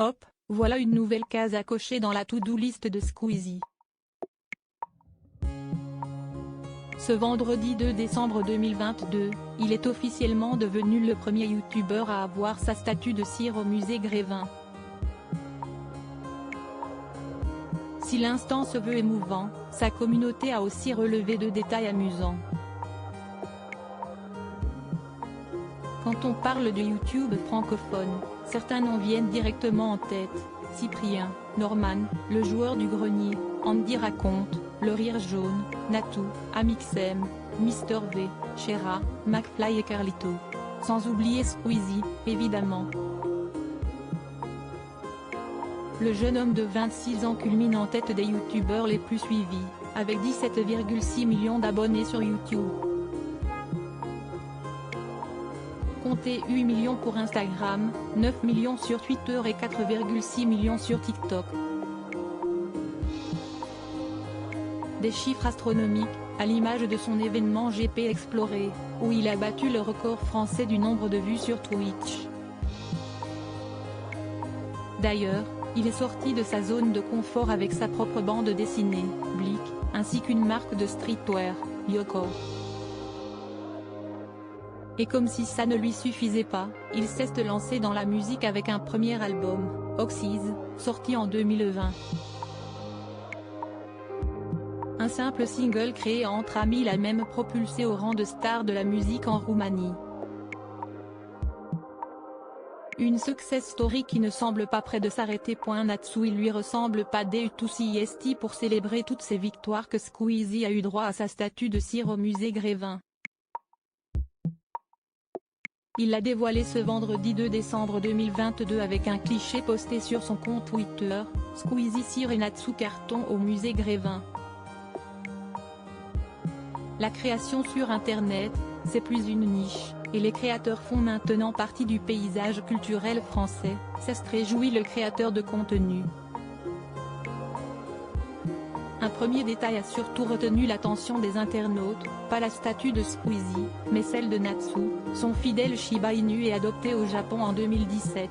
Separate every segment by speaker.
Speaker 1: Hop, voilà une nouvelle case à cocher dans la to-do list de Squeezie. Ce vendredi 2 décembre 2022, il est officiellement devenu le premier youtubeur à avoir sa statue de cire au musée Grévin. Si l'instant se veut émouvant, sa communauté a aussi relevé de détails amusants. Quand on parle de YouTube francophone, certains noms viennent directement en tête: Cyprien, Norman, le joueur du grenier, Andy raconte, le rire jaune, Natou, Amixem, Mister V, Shera, McFly et Carlito. Sans oublier Squeezie, évidemment. Le jeune homme de 26 ans culmine en tête des youtubeurs les plus suivis, avec 17,6 millions d'abonnés sur YouTube. Comptez 8 millions pour Instagram, 9 millions sur Twitter et 4,6 millions sur TikTok. Des chiffres astronomiques, à l'image de son événement GP Explorer, où il a battu le record français du nombre de vues sur Twitch. D'ailleurs, il est sorti de sa zone de confort avec sa propre bande dessinée, Blick, ainsi qu'une marque de streetwear, Yoko. Et comme si ça ne lui suffisait pas, il s'est lancé dans la musique avec un premier album, Oxys, sorti en 2020. Un simple single créé entre amis l'a même propulsé au rang de star de la musique en Roumanie. Une success story qui ne semble pas près de s'arrêter. Natou il lui ressemble pas du tout. CST pour célébrer toutes ses victoires que Squeezie a eu droit à sa statue de cire au musée Grévin. Il l'a dévoilé ce vendredi 2 décembre 2022 avec un cliché posté sur son compte Twitter, Squeezie cire et Natou carton au musée Grévin. La création sur Internet, c'est plus une niche, et les créateurs font maintenant partie du paysage culturel français, s'est réjoui le créateur de contenu. Un premier détail a surtout retenu l'attention des internautes, pas la statue de Squeezie, mais celle de Natou, son fidèle Shiba Inu et adopté au Japon en 2017.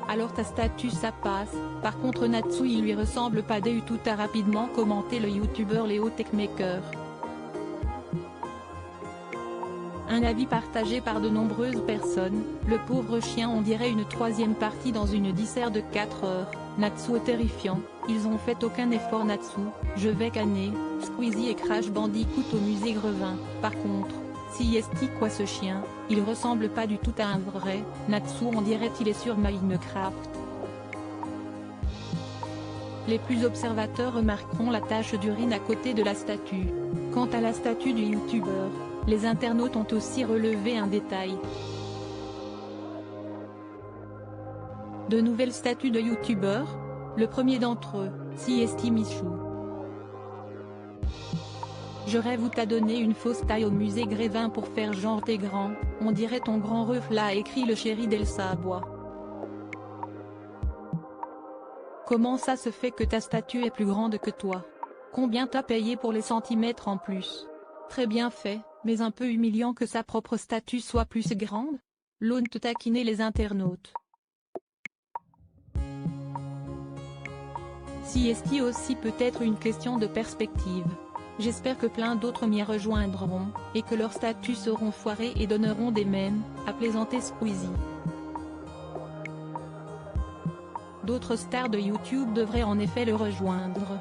Speaker 1: Alors ta statue ça passe, par contre Natou il lui ressemble pas du tout, a rapidement commenté le youtubeur Léo Techmaker. Un avis partagé par de nombreuses personnes, le pauvre chien on dirait une troisième partie dans une dissert de 4 heures, Natou est terrifiant, ils ont fait aucun effort. Natou, je vais canner, Squeezie et Crash Bandicoot au musée Grévin. Par contre, CST quoi ce chien, il ressemble pas du tout à un vrai, Natou on dirait il est sur Minecraft. Les plus observateurs remarqueront la tache d'urine à côté de la statue. Quant à la statue du youtubeur, les internautes ont aussi relevé un détail. De nouvelles statues de youtubeurs? Le premier d'entre eux, CST Michou. Je rêve où t'as donné une fausse taille au musée Grévin pour faire genre t'es grand, on dirait ton grand ref là, a écrit le chéri d'Elsa Abois. Comment ça se fait que ta statue est plus grande que toi? Combien t'as payé pour les centimètres en plus? Très bien fait, mais un peu humiliant que sa propre statue soit plus grande? L'on te taquinait les internautes. CST aussi peut-être une question de perspective. J'espère que plein d'autres m'y rejoindront, et que leurs statuts seront foirés et donneront des mèmes, a plaisanté Squeezie. D'autres stars de YouTube devraient en effet le rejoindre.